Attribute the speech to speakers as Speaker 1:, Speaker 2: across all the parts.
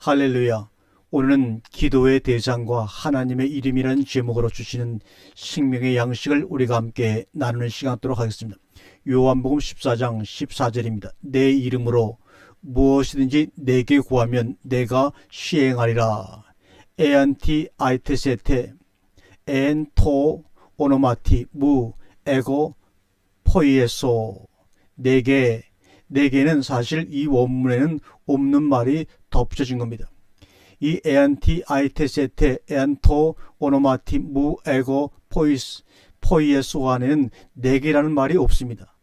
Speaker 1: 할렐루야. 오늘은 기도의 대상과 하나님의 이름이라는 제목으로 주시는 생명의 양식을 우리가 함께 나누는 시간 갖도록 하겠습니다. 요한복음 14장 14절입니다. 내 이름으로 무엇이든지 내게 구하면 내가 시행하리라. 에안티 아이테세테 엔토 오노마티 무 에고 포이에소. 내게는 사실 이 원문에는 없는 말이 덧붙여진 겁니다. 이 에안티 아이테세테 에안토 오노마티 무 에고 포이에소 안에는 내게라는 말이 없습니다.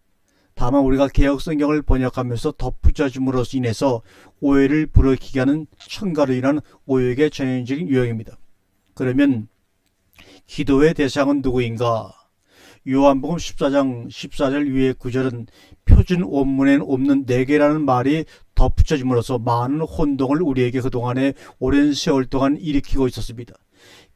Speaker 1: 다만 우리가 개혁성경을 번역하면서 덧붙여줌으로써 인해서 오해를 불러일으키게 하는 첨가로 인한 오역의 전형적인 유형입니다. 그러면 기도의 대상은 누구인가? 요한복음 14장 14절 위의 구절은 표준 원문에는 없는 내게라는 말이 덧붙여짐으로써 많은 혼동을 우리에게 그동안에 오랜 세월 동안 일으키고 있었습니다.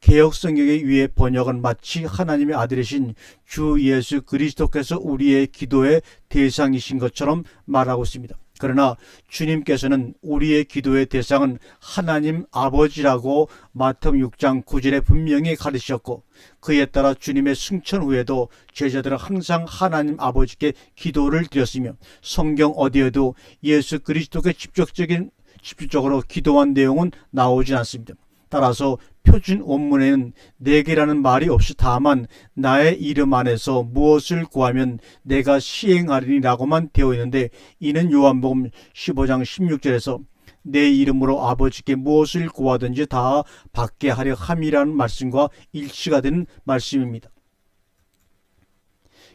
Speaker 1: 개혁성경의 위의 번역은 마치 하나님의 아들이신 주 예수 그리스도께서 우리의 기도의 대상이신 것처럼 말하고 있습니다. 그러나 주님께서는 우리의 기도의 대상은 하나님 아버지라고 마태복음 6장 9절에 분명히 가르치셨고, 그에 따라 주님의 승천 후에도 제자들은 항상 하나님 아버지께 기도를 드렸으며, 성경 어디에도 예수 그리스도께 직접적으로 기도한 내용은 나오지 않습니다. 따라서 표준 원문에는 내게라는 말이 없이 다만 나의 이름 안에서 무엇을 구하면 내가 시행하리니 라고만 되어 있는데, 이는 요한복음 15장 16절에서 내 이름으로 아버지께 무엇을 구하든지 다 받게 하려 함이라는 말씀과 일치가 되는 말씀입니다.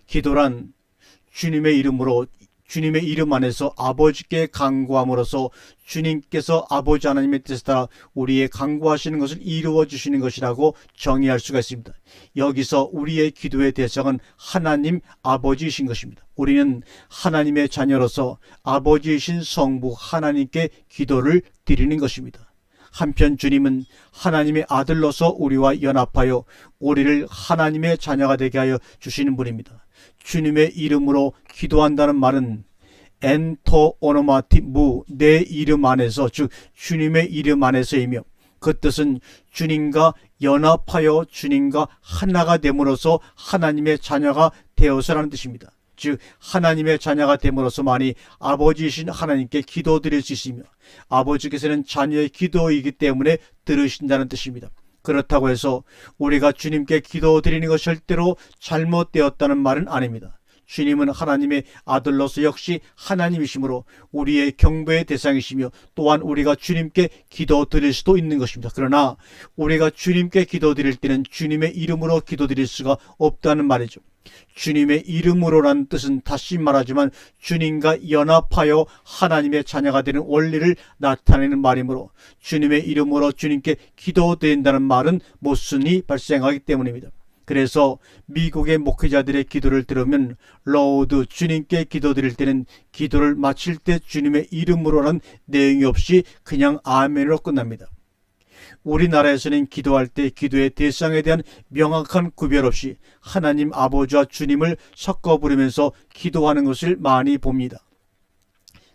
Speaker 1: 기도란 주님의 이름 안에서 아버지께 간구함으로써 주님께서 아버지 하나님의 뜻에 따라 우리의 간구하시는 것을 이루어 주시는 것이라고 정의할 수가 있습니다. 여기서 우리의 기도의 대상은 하나님 아버지이신 것입니다. 우리는 하나님의 자녀로서 아버지이신 성부 하나님께 기도를 드리는 것입니다. 한편 주님은 하나님의 아들로서 우리와 연합하여 우리를 하나님의 자녀가 되게 하여 주시는 분입니다. 주님의 이름으로 기도한다는 말은 엔토 오노마티 무 내 이름 안에서, 즉 주님의 이름 안에서이며, 그 뜻은 주님과 연합하여 주님과 하나가 됨으로써 하나님의 자녀가 되어서라는 뜻입니다. 즉 하나님의 자녀가 됨으로써만이 아버지이신 하나님께 기도드릴 수 있으며, 아버지께서는 자녀의 기도이기 때문에 들으신다는 뜻입니다. 그렇다고 해서 우리가 주님께 기도드리는 것이 절대로 잘못되었다는 말은 아닙니다. 주님은 하나님의 아들로서 역시 하나님이시므로 우리의 경배의 대상이시며, 또한 우리가 주님께 기도드릴 수도 있는 것입니다. 그러나 우리가 주님께 기도드릴 때는 주님의 이름으로 기도드릴 수가 없다는 말이죠. 주님의 이름으로라는 뜻은 다시 말하지만 주님과 연합하여 하나님의 자녀가 되는 원리를 나타내는 말이므로, 주님의 이름으로 주님께 기도드린다는 말은 모순이 발생하기 때문입니다. 그래서 미국의 목회자들의 기도를 들으면 로드 주님께 기도드릴 때는 기도를 마칠 때 주님의 이름으로라는 내용이 없이 그냥 아멘으로 끝납니다. 우리나라에서는 기도할 때 기도의 대상에 대한 명확한 구별 없이 하나님 아버지와 주님을 섞어 부르면서 기도하는 것을 많이 봅니다.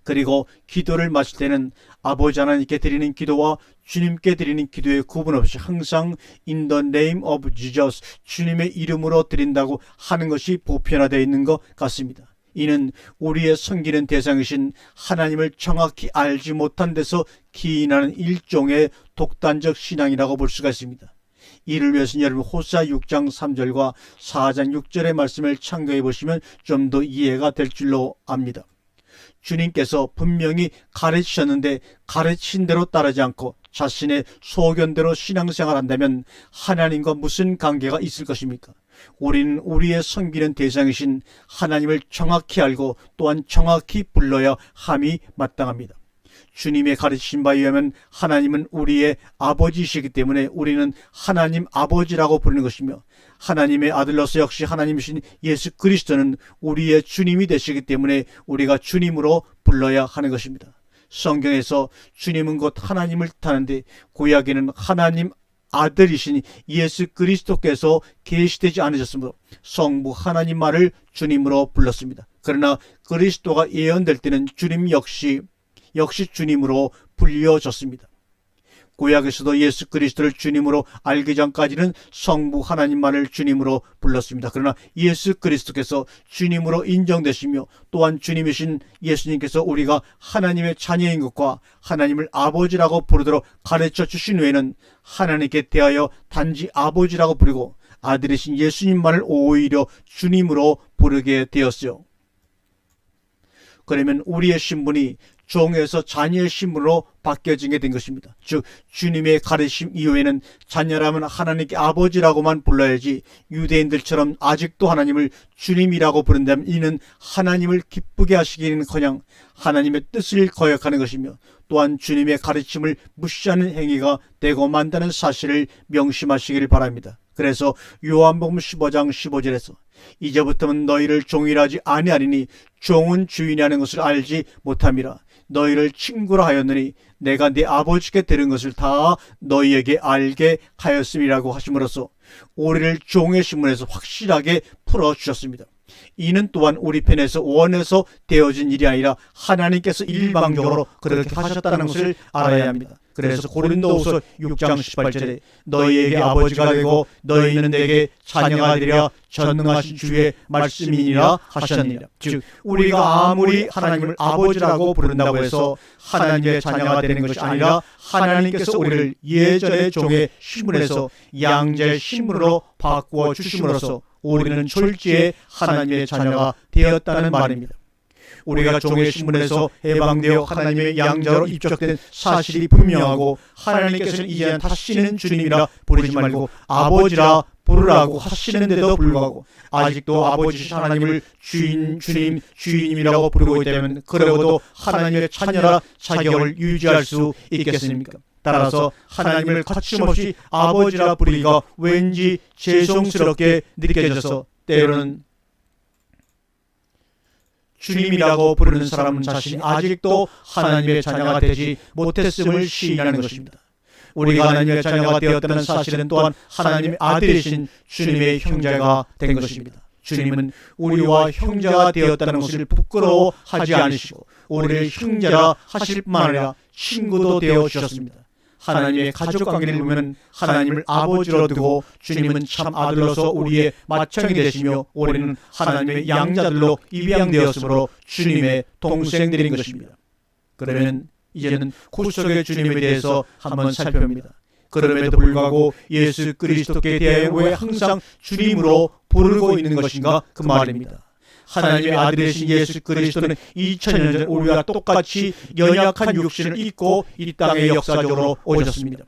Speaker 1: 그리고 기도를 마칠 때는 아버지 하나님께 드리는 기도와 주님께 드리는 기도의 구분 없이 항상 In the name of Jesus, 주님의 이름으로 드린다고 하는 것이 보편화되어 있는 것 같습니다. 이는 우리의 섬기는 대상이신 하나님을 정확히 알지 못한 데서 기인하는 일종의 독단적 신앙이라고 볼 수가 있습니다. 이를 위해서는 여러분 호세아 6장 3절과 4장 6절의 말씀을 참고해 보시면 좀 더 이해가 될 줄로 압니다. 주님께서 분명히 가르치셨는데 가르친 대로 따르지 않고 자신의 소견대로 신앙생활한다면 하나님과 무슨 관계가 있을 것입니까? 우리는 우리의 섬기는 대상이신 하나님을 정확히 알고 또한 정확히 불러야 함이 마땅합니다. 주님의 가르치신 바에 의하면 하나님은 우리의 아버지이시기 때문에 우리는 하나님 아버지라고 부르는 것이며, 하나님의 아들로서 역시 하나님이신 예수 그리스도는 우리의 주님이 되시기 때문에 우리가 주님으로 불러야 하는 것입니다. 성경에서 주님은 곧 하나님을 뜻하는데, 구약에는 하나님 아들이신 예수 그리스도께서 계시되지 않으셨으므로 성부 하나님 말을 주님으로 불렀습니다. 그러나 그리스도가 예언될 때는 주님 역시 주님으로 불려졌습니다. 구약에서도 예수 그리스도를 주님으로 알기 전까지는 성부 하나님만을 주님으로 불렀습니다. 그러나 예수 그리스도께서 주님으로 인정되시며 또한 주님이신 예수님께서 우리가 하나님의 자녀인 것과 하나님을 아버지라고 부르도록 가르쳐 주신 후에는 하나님께 대하여 단지 아버지라고 부르고 아들이신 예수님만을 오히려 주님으로 부르게 되었어요. 그러면 우리의 신분이 종에서 자녀의 신분으로 바뀌어지게 된 것입니다. 즉 주님의 가르침 이후에는 자녀라면 하나님께 아버지라고만 불러야지 유대인들처럼 아직도 하나님을 주님이라고 부른다면 이는 하나님을 기쁘게 하시기는커녕 하나님의 뜻을 거역하는 것이며 또한 주님의 가르침을 무시하는 행위가 되고 만다는 사실을 명심하시기를 바랍니다. 그래서 요한복음 15장 15절에서 이제부터는 너희를 종이라 하지 아니하리니 종은 주인이라는 것을 알지 못함이라. 너희를 친구라 하였느니 내가 네 아버지께 들은 것을 다 너희에게 알게 하였음이라고 하심으로써 우리를 종의 신분에서 확실하게 풀어주셨습니다. 이는 또한 우리 편에서 원해서 되어진 일이 아니라 하나님께서 일방적으로 그렇게 하셨다는 것을 알아야 합니다. 그래서 고린도후서 6장 18절에 너희에게 아버지가 되고 너희는 내게 자녀가 되리라 전능하신 주의 말씀이니라 하셨느니라. 즉 우리가 아무리 하나님을 아버지라고 부른다고 해서 하나님의 자녀가 되는 것이 아니라 하나님께서 우리를 예전의 종의 신분에서 양자의 신분으로 바꾸어 주심으로써 우리는 졸지에 하나님의 자녀가 되었다는 말입니다. 우리가 종의 신분에서 해방되어 하나님의 양자로 입적된 사실이 분명하고 하나님께서는 이제는 다시는 주님이라 부르지 말고 아버지라 부르라고 하시는데도 불구하고 아직도 아버지신 하나님을 주님, 주인님이라고 부르고 있다면 그러고도 하나님의 자녀라 자격을 유지할 수 있겠습니까? 따라서 하나님을 거침없이 아버지라 부르기가 왠지 죄송스럽게 느껴져서 때로는 주님이라고 부르는 사람은 자신이 아직도 하나님의 자녀가 되지 못했음을 시인하는 것입니다. 우리가 하나님의 자녀가 되었다는 사실은 또한 하나님의 아들이신 주님의 형제가 된 것입니다. 주님은 우리와 형제가 되었다는 것을 부끄러워하지 않으시고 우리를 형제라 하실 뿐만 아니라 친구도 되어 주셨습니다. 하나님의 가족관계를 보면 하나님을 아버지로 두고 주님은 참 아들로서 우리의 맏형이 되시며 우리는 하나님의 양자들로 입양되었으므로 주님의 동생들인 것입니다. 그러면 이제는 구속의 주님에 대해서 한번 살펴봅니다. 그럼에도 불구하고 예수 그리스도께 대하여 왜 항상 주님으로 부르고 있는 것인가 그 말입니다. 하나님의 아들이신 예수 그리스도는 2000년 전 우리와 똑같이 연약한 육신을 입고 이 땅에 역사적으로 오셨습니다.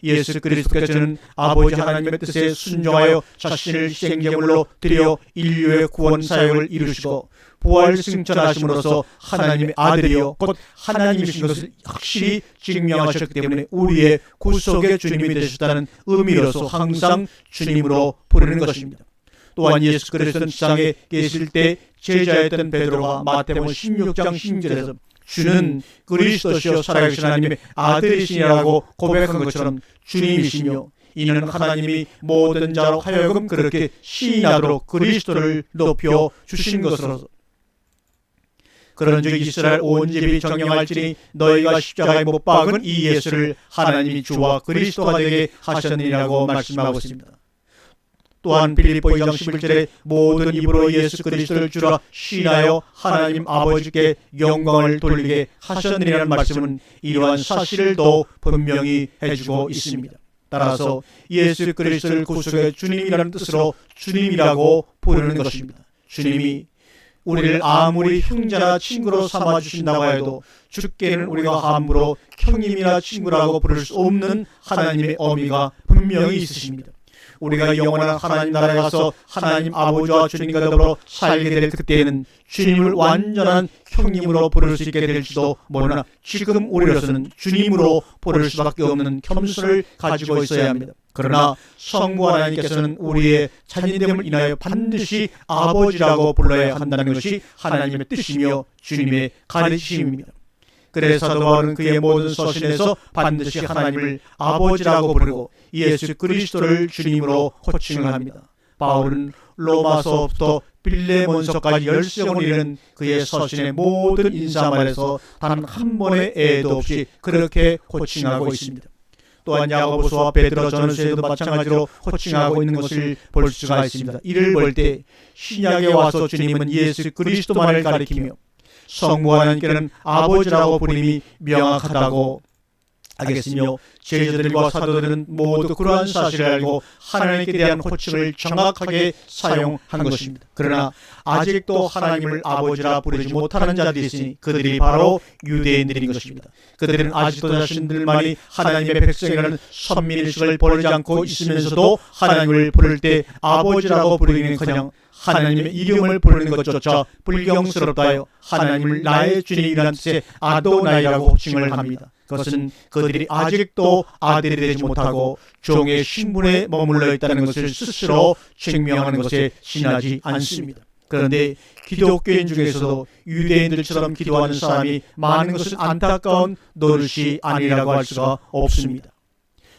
Speaker 1: 예수 그리스도께서는 아버지 하나님의 뜻에 순종하여 자신을 희생제물로 드려 인류의 구원 사역을 이루시고 부활 승천하심으로써 하나님의 아들이요 곧 하나님이신 것을 확실히 증명하셨기 때문에 우리의 구속의 주님이 되셨다는 의미로서 항상 주님으로 부르는 것입니다. 또한 예수 그리스도는 지상에 계실 때 제자였던 베드로가 마태복음 16장 16절에서 주는 그리스도시요 살아계신 하나님의 아들이시라고 고백한 것처럼 주님이시며 이는 하나님이 모든 자로 하여금 그렇게 시인하도록 그리스도를 높여 주신 것으로서 그런즉 이스라엘 온 집이 정령할지니 너희가 십자가에 못 박은 이 예수를 하나님이 주와 그리스도가 되게 하셨느니라고 말씀하고 있습니다. 또한 빌립보 2장 11절에 모든 입으로 예수 그리스도를 주라 시인하여 하나님 아버지께 영광을 돌리게 하셨느니라는 말씀은 이러한 사실을 더 분명히 해주고 있습니다. 따라서 예수 그리스도를 구속의 주님이라는 뜻으로 주님이라고 부르는 것입니다. 주님이 우리를 아무리 형제나 친구로 삼아주신다고 해도 주께는 우리가 함부로 형님이나 친구라고 부를 수 없는 하나님의 어미가 분명히 있으십니다. 우리가 영원한 하나님 나라에 가서 하나님 아버지와 주님과 더불어 살게 될 그때에는 주님을 완전한 형님으로 부를 수 있게 될지도 모르나 지금 우리로서는 주님으로 부를 수밖에 없는 겸손을 가지고 있어야 합니다. 그러나 성부 하나님께서는 우리의 자녀됨을 인하여 반드시 아버지라고 불러야 한다는 것이 하나님의 뜻이며 주님의 가르침입니다. 그래서 사도 바울은 그의 모든 서신에서 반드시 하나님을 아버지라고 부르고 예수 그리스도를 주님으로 호칭을 합니다. 바울은 로마서부터 빌레몬서까지 10성을 이르는 그의 서신의 모든 인사말에서 단 한 번의 애도 없이 그렇게 호칭하고 있습니다. 또한 야고보서와 베드로 전서에도 마찬가지로 호칭하고 있는 것을 볼 수가 있습니다. 이를 볼 때 신약에 와서 주님은 예수 그리스도만을 가리키며 성부 하나님께는 아버지라고 부름이 명확하다고 하겠으며 제자들과 사도들은 모두 그러한 사실을 알고 하나님께 대한 호칭을 정확하게 사용한 것입니다. 그러나 아직도 하나님을 아버지라 부르지 못하는 자들이 있으니 그들이 바로 유대인들인 것입니다. 그들은 아직도 자신들만이 하나님의 백성이라는 선민의식을 버리지 않고 있으면서도 하나님을 부를 때 아버지라고 부르기는커녕 하나님의 이름을 부르는 것조차 불경스럽다 하여 하나님을 나의 주님이라는 뜻의 아도나이라고 호칭을 합니다. 그것은 그들이 아직도 아들이 되지 못하고 종의 신분에 머물러 있다는 것을 스스로 증명하는 것에 지나지 않습니다. 그런데 기독교인 중에서도 유대인들처럼 기도하는 사람이 많은 것은 안타까운 노릇이 아니라고 할 수가 없습니다.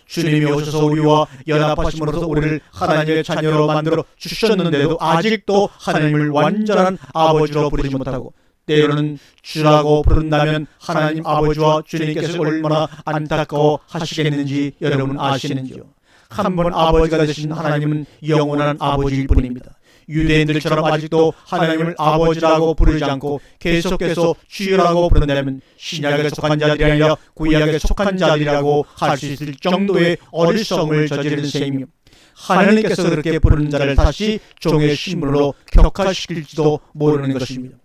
Speaker 1: 주님이 오셔서 우리와 연합하심으로써 우리를 하나님의 자녀로 만들어 주셨는데도 아직도 하나님을 완전한 아버지로 부르지 못하고 때로는 주라고 부른다면 하나님 아버지와 주님께서 얼마나 안타까워 하시겠는지 여러분 아시는지요? 한 번 아버지가 되신 하나님은 영원한 아버지일 뿐입니다. 유대인들처럼 아직도 하나님을 아버지라고 부르지 않고 계속해서 주라고 부른다면 신약에 속한 자들이 아니라 구약에 속한 자들이라고 할 수 있을 정도의 어리석음을 저지르는 셈이며 하나님께서 그렇게 부르는 자를 다시 종의 신분으로 격화시킬지도 모르는 것입니다.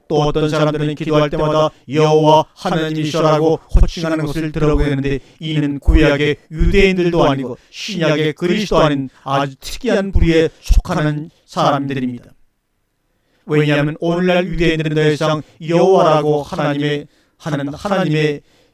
Speaker 1: 또 어떤 사람들은 기도할 때마다 여호와 하나님이시라고 호칭하는 것을 들어보게 되는데 이는 구약의 유대인들도 아니고 신약의 그리스도 아닌 아주 특이한 부류에 속하는 사람들입니다. 왜냐하면 오늘날 유대인들은 더 이상 여호와라고 하나님의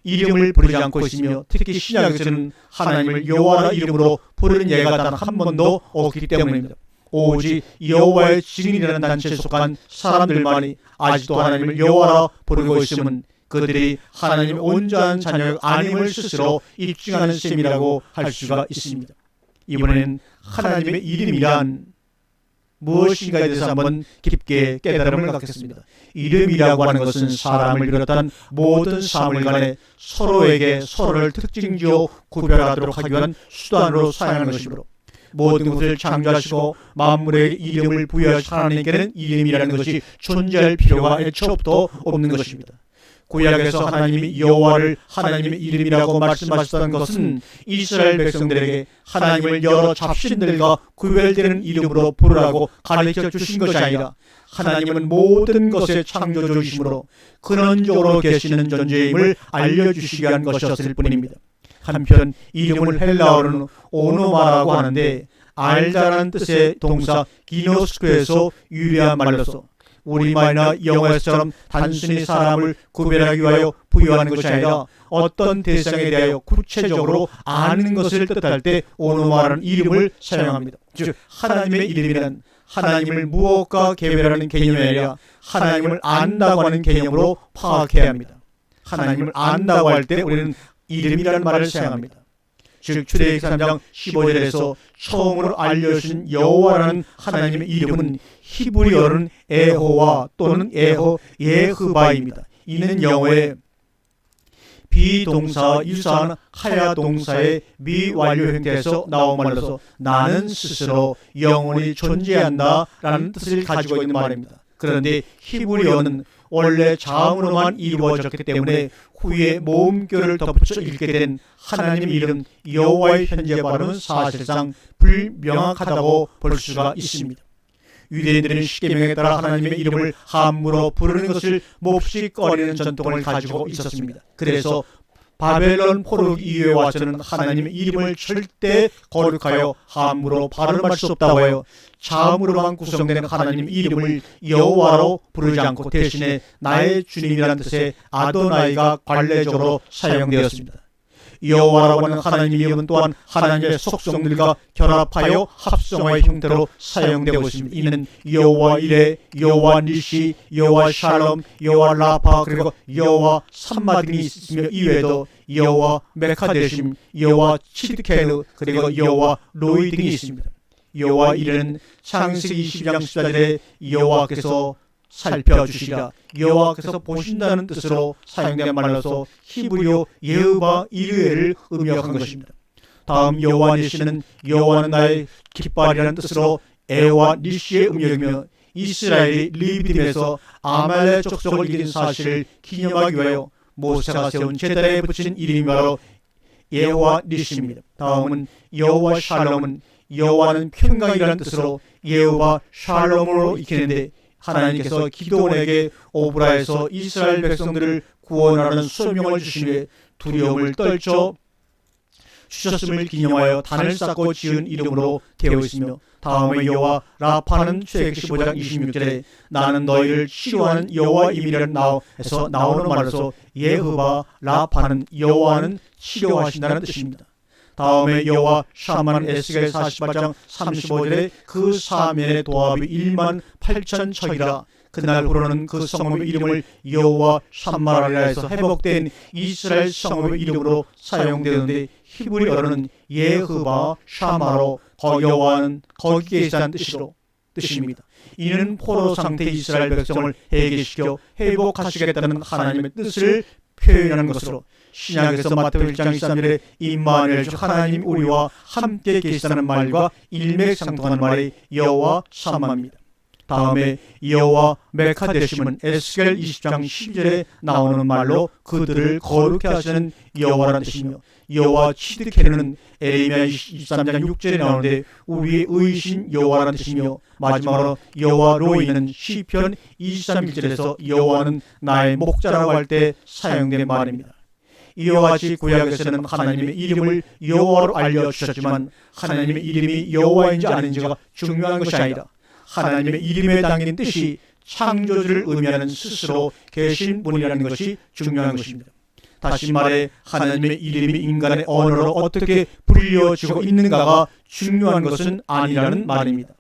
Speaker 1: 이름을 부르지 않고 있으며 특히 신약에서는 하나님을 여호와라 이름으로 부르는 예가 단 한 번도 없기 때문입니다. 오직 여호와의 증인이라는 단체에 속한 사람들만이 아직도 하나님을 여호와라 부르고 있으면 그들이 하나님의 온전한 자녀가 아님을 스스로 입증하는 셈이라고 할 수가 있습니다. 이번에는 하나님의 이름이란 무엇인가에 대해서 한번 깊게 깨달음을 갖겠습니다. 이름이라고 하는 것은 사람을 비롯한 모든 사물간에 서로에게 서로를 특징지어 구별하도록 하기 위한 수단으로 사용하는 것이므로 모든 것을 창조하시고 만물에 이름을 부여하신 하나님께는 이름이라는 것이 존재할 필요가 애초부터 없는 것입니다. 구약에서 하나님이 여호와를 하나님의 이름이라고 말씀하셨다는 것은 이스라엘 백성들에게 하나님을 여러 잡신들과 구별되는 이름으로 부르라고 가르쳐 주신 것이 아니라 하나님은 모든 것의 창조주이시므로 근원적으로 계시는 존재임을 알려주시기 위한 것이었을 뿐입니다. 한편 이름을 헬라어로는 오노마라고 하는데 알다라는 뜻의 동사 기노스크에서 유래한 말로서 우리말이나 영어에서처럼 단순히 사람을 구별하기 위하여 부여하는 것이 아니라 어떤 대상에 대하여 구체적으로 아는 것을 뜻할 때 오노마라는 이름을 사용합니다. 즉 하나님의 이름이란 하나님을 무엇과 개별하는 개념이 아니라 하나님을 안다고 하는 개념으로 파악해야 합니다. 하나님을 안다고 할 때 우리는 이름이라는 말을 사용합니다. 즉 출애굽기 3장 15절에서 처음으로 알려주신 여호와라는 하나님의 이름은 히브리어로는 에호와 또는 예흐바입니다. 이는 영어의 비동사 유사한 하야 동사의 미완료 형태에서 나온 말로서 나는 스스로 영원히 존재한다 라는 뜻을 가지고 있는 말입니다. 그런데 히브리어는 원래 자음으로만 이루어졌기 때문에 후에 모음교를 덧붙여 읽게 된 하나님의 이름 여호와의 현재 발음은 사실상 불명확하다고 볼 수가 있습니다. 유대인들은 십계명에 따라 하나님의 이름을 함부로 부르는 것을 몹시 꺼리는 전통을 가지고 있었습니다. 그래서 바벨론 포로기 이후에 와서는 하나님의 이름을 절대 거룩하여 함부로 발음할 수 없다고 하여 자음으로만 구성된 하나님의 이름을 여호와로 부르지 않고 대신에 나의 주님이라는 뜻의 아도나이가 관례적으로 사용되었습니다. 여호와라고 하는 하나님의 이름은 또한 하나님의 속성들과 결합하여 합성어의 형태로 사용되고 있습니다. 이는 여호와 이레, 여호와 니시, 여호와 샬롬, 여호와 라파 그리고 여호와 삼마 등이 있으며 이외에도 여호와 메카데심, 여호와 치드케르 그리고 여호와 로이 등이 있습니다. 여호와 이레는 창세기 22장 14절에 여호와께서 살펴주시리라. 여호와께서 보신다는 뜻으로 사용된 말로서 히브리어 예흐바 이르에를 의미한 것입니다. 다음 여호와 니시는 여호와는 나의 깃발이라는 뜻으로 에와 니시의 음역이며 이스라엘이 르비딤에서 아말렉 족속을 이긴 사실을 기념하기 위하여 모세가 세운 제단에 붙인 이름이 바로 여호와 니시입니다. 다음은 여호와 샬롬은 여호와는 평강이라는 뜻으로 예후바 샬롬으로 익히는데 하나님께서 기드온에게 오브라에서 이스라엘 백성들을 구원하는 소명을 주신 후에 두려움을 떨쳐 주셨음을 기념하여 단을 쌓고 지은 이름으로 되어 있으며 다음에 여호와 라파는 출애굽기 15장 26절에 나는 너희를 치료하는 여호와임이라는 나에서 나오는 말로서 예흐바 라파는 여호와는 치료하신다는 뜻입니다. 다음에 여호와 샤마는 에스겔 48장 35절에 그 사면의 도합이 1만 8천 척이라 그날 후로는 그 성읍의 이름을 여호와 샴마라리라 해서 회복된 이스라엘 성읍의 이름으로 사용되는데 히브리어로는 예흐바 샤마로 여호와는 거기 계시다는 뜻입니다. 이는 포로 상태 이스라엘 백성을 해계시켜 회복하시겠다는 하나님의 뜻을 표현하는 것으로 신약에서 마태복음 1장 23절에 임마누엘 즉 하나님 우리와 함께 계시다는 말과 일맥상통하는 말이 여호와 샴마입니다. 다음에 여호와 메카데심은 에스겔 20장 12절에 나오는 말로 그들을 거룩해 하시는 여호와라는 뜻이며 여호와 치드케르는 에레미야 23장 6절에 나오는데 우리의 의신 여호와라는 뜻이며 마지막으로 여호와 로이는 시편 23, 1절에서 여호와는 나의 목자라고 할 때 사용된 말입니다. 이와 같이 구약에서는 하나님의 이름을 여호와로 알려주셨지만 하나님의 이름이 여호와인지 아닌지가 중요한 것이 아니라 하나님의 이름에 담긴 뜻이 창조주를 의미하는 스스로 계신 분이라는 것이 중요한 것입니다. 다시 말해 하나님의 이름이 인간의 언어로 어떻게 불려지고 있는가가 중요한 것은 아니라는 말입니다.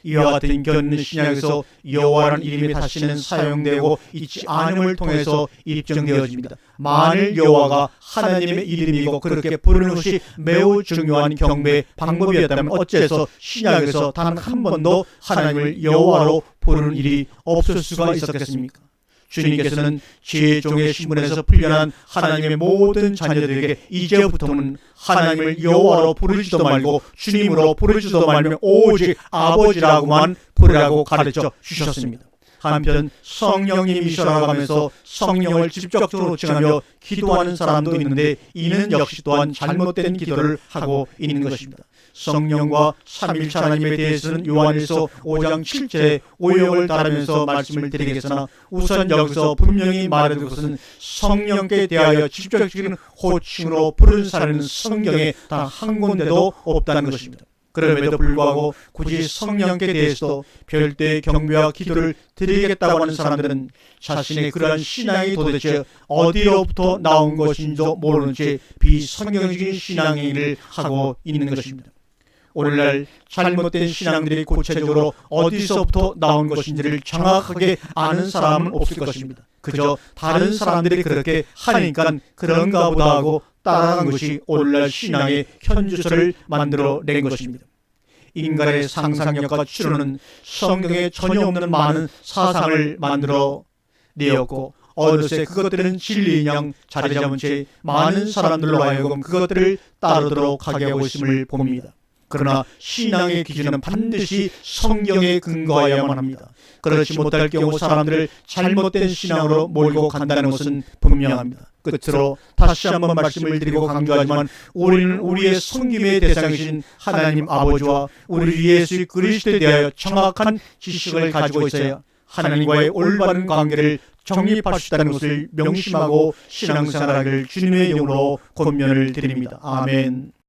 Speaker 1: 이와 같은 견는 신약에서 여호와라는 이름이 다시는 사용되고 있지 않음을 통해서 입증되어집니다. 만일 여호와가 하나님의 이름이고 그렇게 부르는 것이 매우 중요한 경배의 방법이었다면 어째서 신약에서 단 한 번도 하나님을 여호와로 부르는 일이 없을 수가 있었겠습니까? 주님께서는 제종의 신분에서 풀려난 하나님의 모든 자녀들에게 이제부터는 하나님을 여호와로 부르지도 말고 주님으로 부르지도 말며 오직 아버지라고만 부르라고 가르쳐 주셨습니다. 한편 성령님이시라고 하면서 성령을 직접적으로 칭하며 기도하는 사람도 있는데 이는 역시 또한 잘못된 기도를 하고 있는 것입니다. 성령과 삼일체 하나님에 대해서는 요한일서 5장 7절에 오역을 따르면서 말씀을 드리겠으나 우선 여기서 분명히 말해둔 것은 성령께 대하여 직접적인 호칭으로 부른 사례는 성경에 단 한 군데도 없다는 것입니다. 그럼에도 불구하고 굳이 성령께 대해서도 별도의 경배와 기도를 드리겠다고 하는 사람들은 자신의 그러한 신앙이 도대체 어디로부터 나온 것인지도 모르는 채 비성경적인 신앙행위를 하고 있는 것입니다. 오늘날 잘못된 신앙들이 구체적으로 어디서부터 나온 것인지를 정확하게 아는 사람은 없을 것입니다. 그저 다른 사람들이 그렇게 하니까 그런가 보다 하고 따라간 것이 오늘날 신앙의 현주소를 만들어낸 것입니다. 인간의 상상력과 추론은 성경에 전혀 없는 많은 사상을 만들어 내었고 어느새 그것들은 진리인 양 자리 잡은 채 많은 사람들로 하여금 그것들을 따르도록 하게 하고 있음을 봅니다. 그러나 신앙의 기준은 반드시 성경에 근거해야만 합니다. 그렇지 못할 경우 사람들을 잘못된 신앙으로 몰고 간다는 것은 분명합니다. 끝으로 다시 한번 말씀을 드리고 강조하지만 우리는 우리의 섬김의 대상이신 하나님 아버지와 우리 예수 그리스도에 대하여 정확한 지식을 가지고 있어야 하나님과의 올바른 관계를 정립할 수 있다는 것을 명심하고 신앙생활하기를 주님의 이름으로 권면을 드립니다. 아멘.